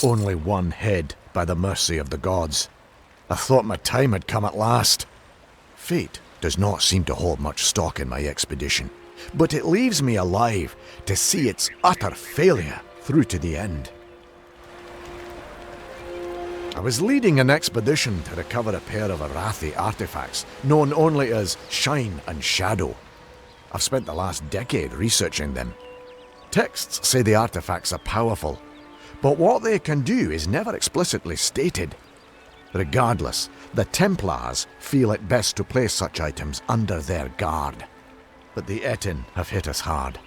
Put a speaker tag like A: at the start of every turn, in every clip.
A: Only one head by the mercy of the gods. I thought my time had come at last. Fate does not seem to hold much stock in my expedition, but it leaves me alive to see its utter failure through to the end. I was leading an expedition to recover a pair of Arathi artifacts, known only as Shine and Shadow. I've spent the last decade researching them. Texts say the artifacts are powerful, but what they can do is never explicitly stated. Regardless, the Templars feel it best to place such items under their guard. But the Etin have hit us hard.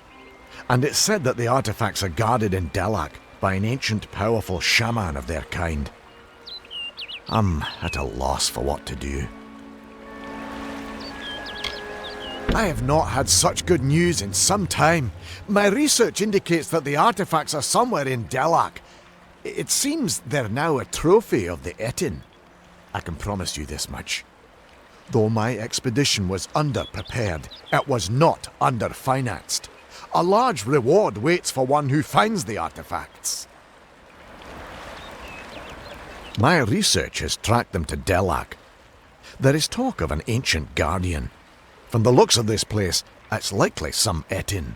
A: And it's said that the artifacts are guarded in Delac by an ancient powerful shaman of their kind. I'm at a loss for what to do. I have not had such good news in some time. My research indicates that the artifacts are somewhere in Delac. It seems they're now a trophy of the Etin. I can promise you this much. Though my expedition was underprepared, it was not underfinanced. A large reward waits for one who finds the artifacts. My research has tracked them to Delac. There is talk of an ancient guardian. From the looks of this place, it's likely some Etin.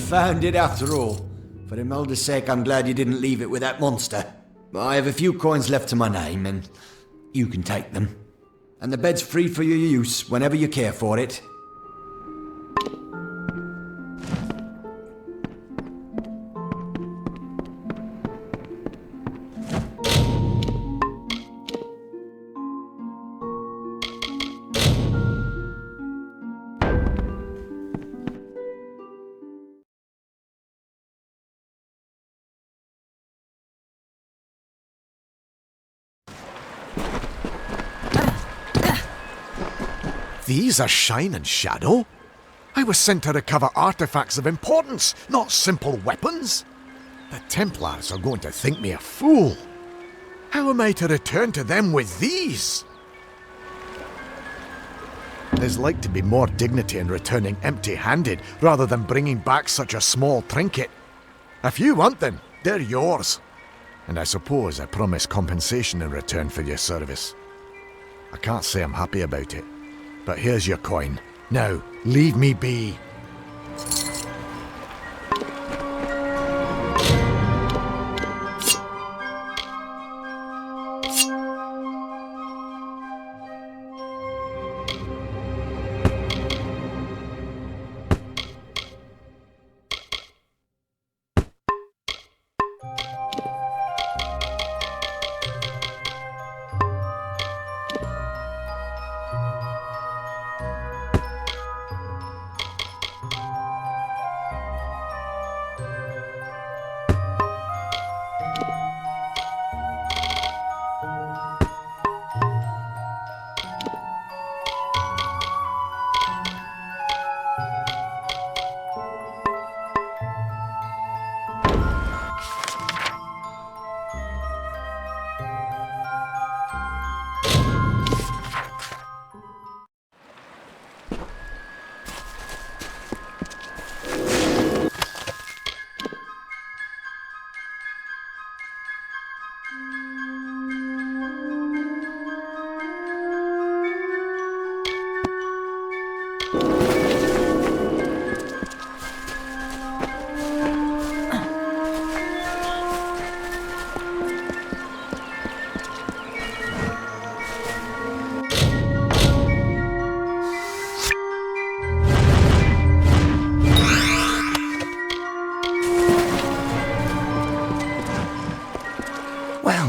B: found it after all. For Imelda's sake, I'm glad you didn't leave it with that monster. I have a few coins left to my name, and you can take them. And the bed's free for your use whenever you care for it.
A: These are Shine and Shadow? I was sent to recover artifacts of importance, not simple weapons. The Templars are going to think me a fool. How am I to return to them with these? There's like to be more dignity in returning empty-handed rather than bringing back such a small trinket. If you want them, they're yours. And I suppose I promise compensation in return for your service. I can't say I'm happy about it. But here's your coin. Now, leave me be.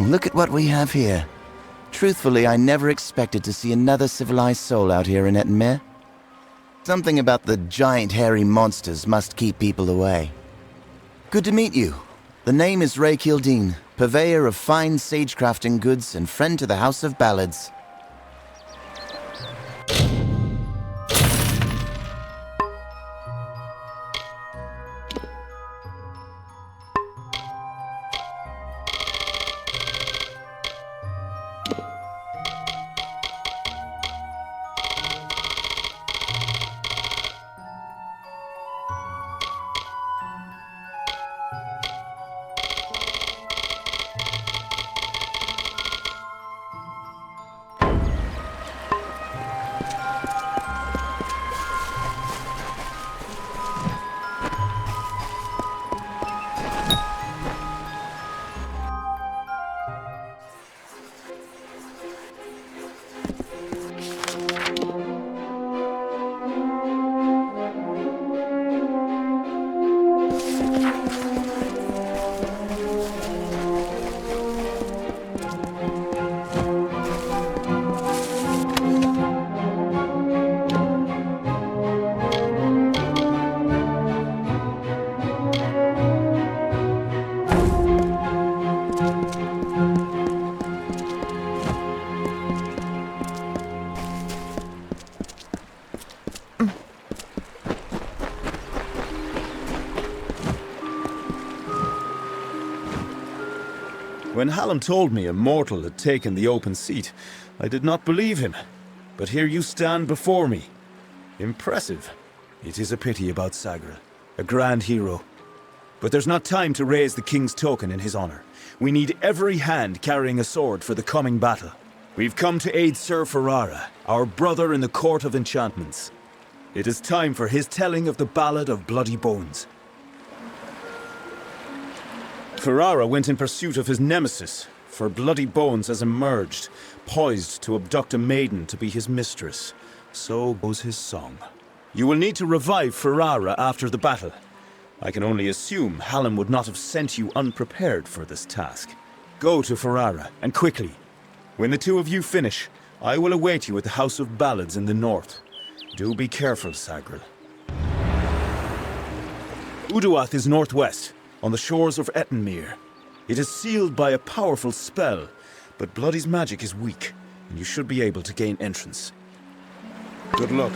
C: Look at what we have here. Truthfully, I never expected to see another civilized soul out here in Etenmere. Something about the giant hairy monsters must keep people away. Good to meet you. The name is Ray Kildine, purveyor of fine sagecrafting goods and friend to the House of Ballads.
D: When Hallam told me a mortal had taken the open seat, I did not believe him. But here you stand before me. Impressive. It is a pity about Sagra, a grand hero. But there's not time to raise the king's token in his honor. We need every hand carrying a sword for the coming battle. We've come to aid Sir Ferrara, our brother in the Court of Enchantments. It is time for his telling of the Ballad of Bloody Bones. Ferrara went in pursuit of his nemesis, for Bloody Bones has emerged, poised to abduct a maiden to be his mistress. So goes his song. You will need to revive Ferrara after the battle. I can only assume Hallam would not have sent you unprepared for this task. Go to Ferrara, and quickly. When the two of you finish, I will await you at the House of Ballads in the north. Do be careful, Sagril. Uduath is northwest, on the shores of Ettenmere. It is sealed by a powerful spell, but Bloody's magic is weak, and you should be able to gain entrance. Good luck.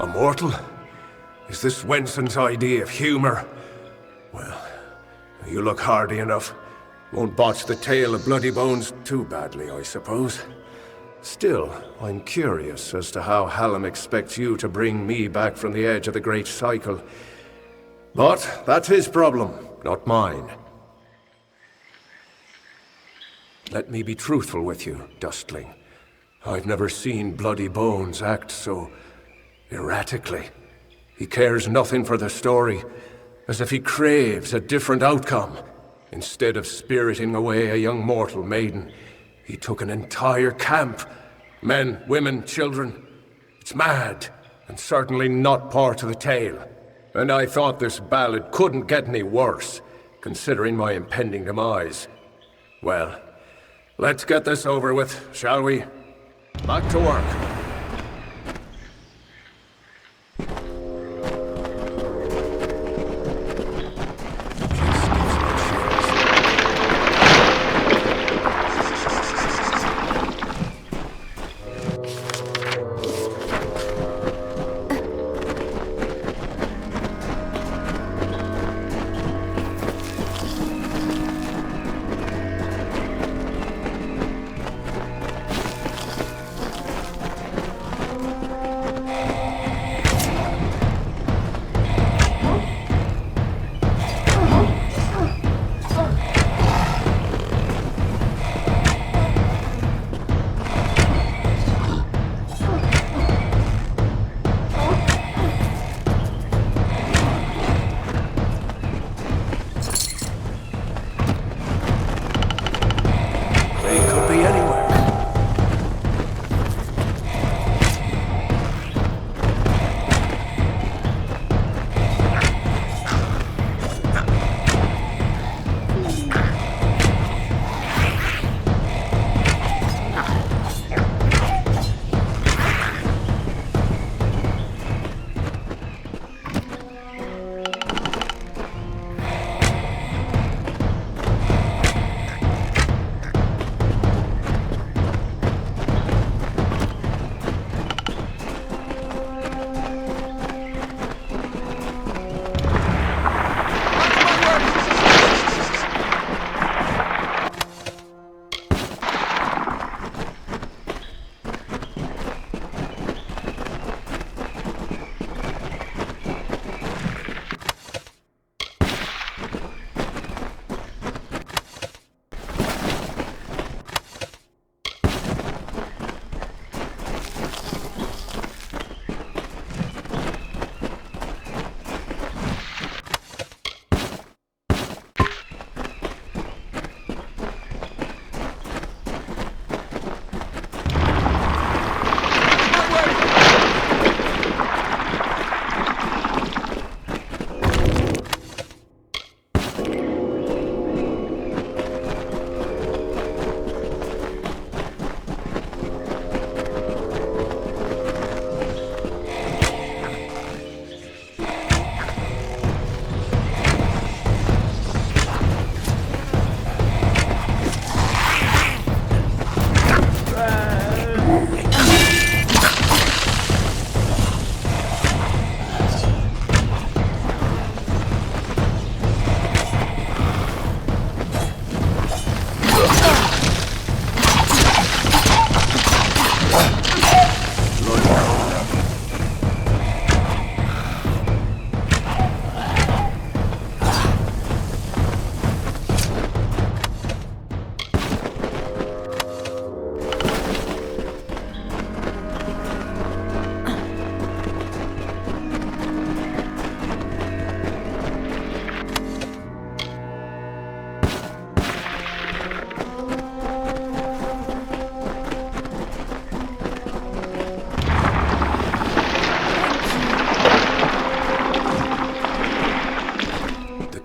E: A mortal? Is this Wenson's idea of humor? Well, you look hardy enough. Won't botch the tale of Bloody Bones too badly, I suppose. Still, I'm curious as to how Hallam expects you to bring me back from the edge of the Great Cycle. But that's his problem, not mine. Let me be truthful with you, Dustling. I've never seen Bloody Bones act so erratically. He cares nothing for the story, as if he craves a different outcome. Instead of spiriting away a young mortal maiden, he took an entire camp. Men, women, children. It's mad, and certainly not part of the tale. And I thought this ballad couldn't get any worse, considering my impending demise. Well, let's get this over with, shall we? Back to work.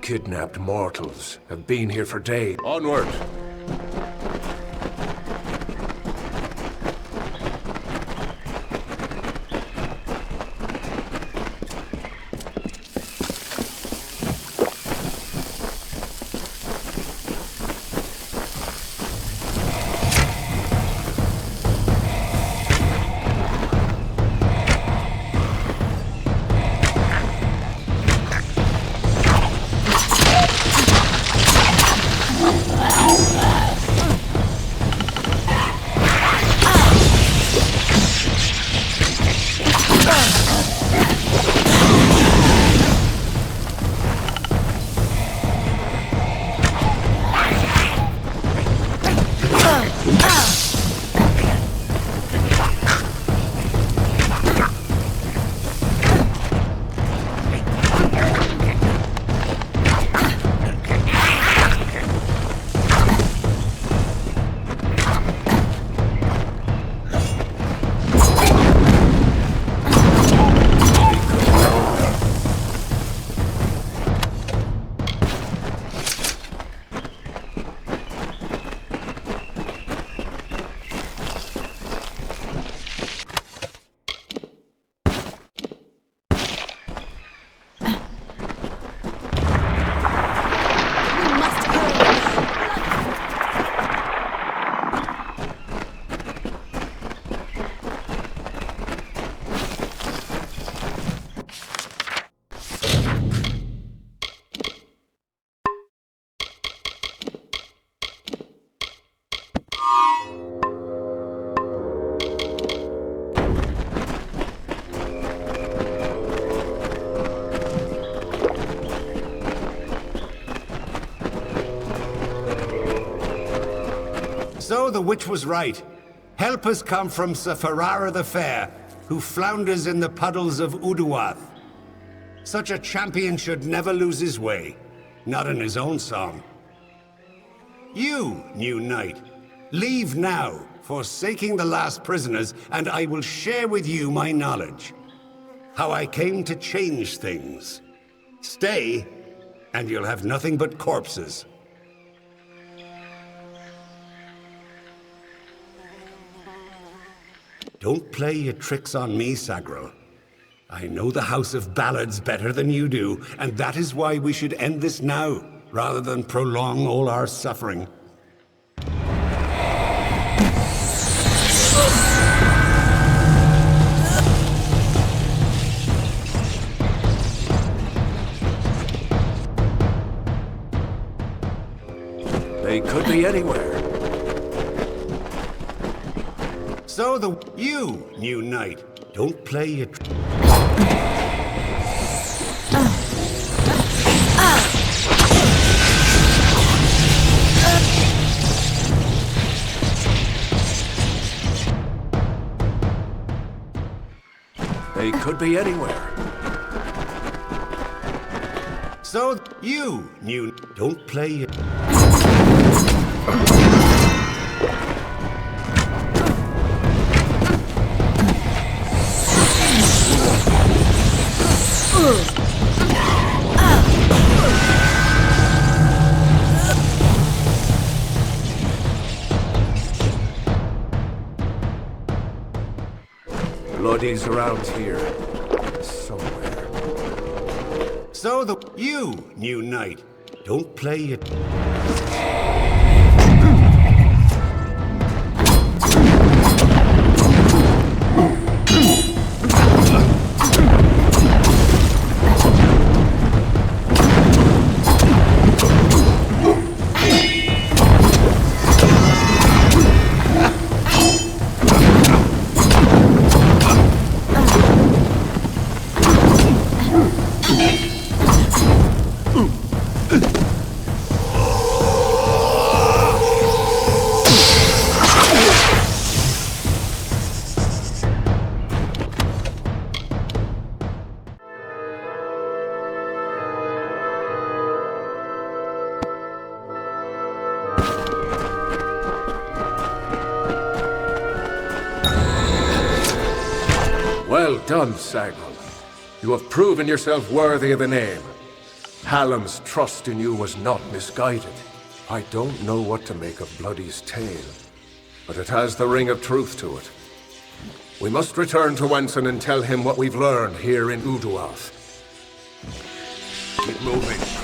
E: kidnapped mortals have been here for days. Onward!
F: So the witch was right. Help has come from Sir Ferrara the Fair, who flounders in the puddles of Uduath. Such a champion should never lose his way, not in his own song. You, new knight, leave now, forsaking the last prisoners, and I will share with you my knowledge. How I came to change things. Stay, and you'll have nothing but corpses. Don't play your tricks on me, Sagril. I know the House of Ballads better than you do, and that is why we should end this now, rather than prolong all our suffering.
E: They could be anywhere.
F: So you, new knight, don't play your...
E: They could be anywhere.
F: So you, new... Don't play your...
E: Bloodies around here. Somewhere.
F: So you, new knight, don't play your...
E: Well done, Sagril. You have proven yourself worthy of the name. Callum's trust in you was not misguided. I don't know what to make of Bloody's tale, but it has the ring of truth to it. We must return to Wenson and tell him what we've learned here in Uduath. Keep moving.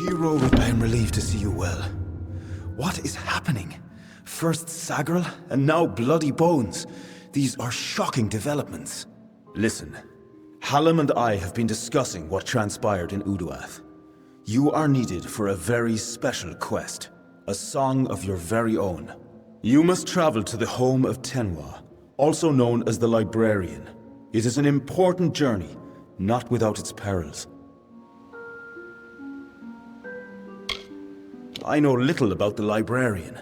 D: Hero, I am relieved to see you well. What is happening? First Sagril, and now Bloody Bones. These are shocking developments. Listen, Hallam and I have been discussing what transpired in Uduath. You are needed for a very special quest, a song of your very own. You must travel to the home of Tenwa, also known as the Librarian. It is an important journey, not without its perils. I know little about the Librarian.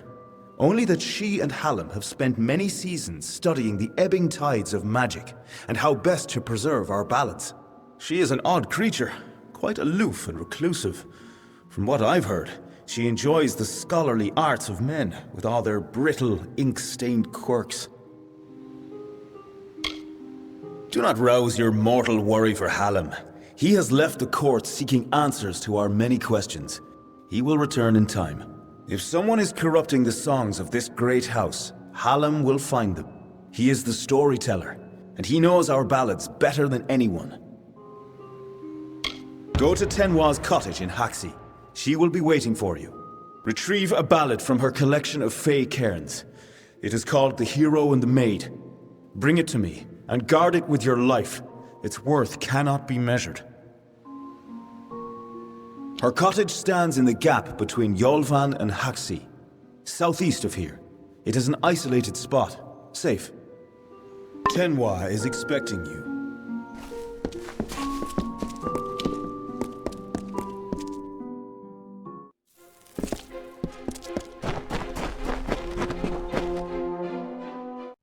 D: Only that she and Hallam have spent many seasons studying the ebbing tides of magic and how best to preserve our ballads. She is an odd creature, quite aloof and reclusive. From what I've heard, she enjoys the scholarly arts of men with all their brittle, ink-stained quirks. Do not rouse your mortal worry for Hallam. He has left the court seeking answers to our many questions. He will return in time. If someone is corrupting the songs of this great house, Hallam will find them. He is the storyteller, and he knows our ballads better than anyone. Go to Tenwa's cottage in Haxi. She will be waiting for you. Retrieve a ballad from her collection of fey cairns. It is called The Hero and the Maid. Bring it to me, and guard it with your life. Its worth cannot be measured. Her cottage stands in the gap between Yolvan and Haxi, southeast of here. It is an isolated spot, safe. Tenwa is expecting you.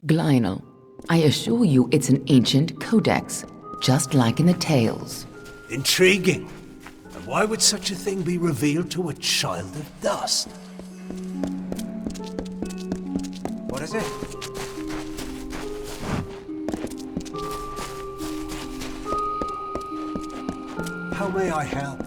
G: Glynel, I assure you it's an ancient codex, just like in the tales.
H: Intriguing. And why would such a thing be revealed to a child of dust? What is it? How may I help?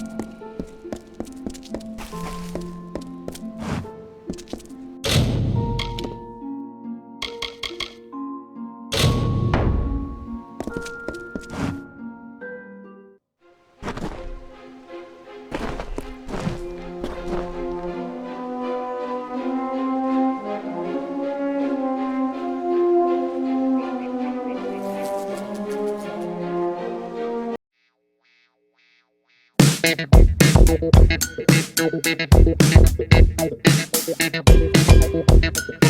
I: Thank you.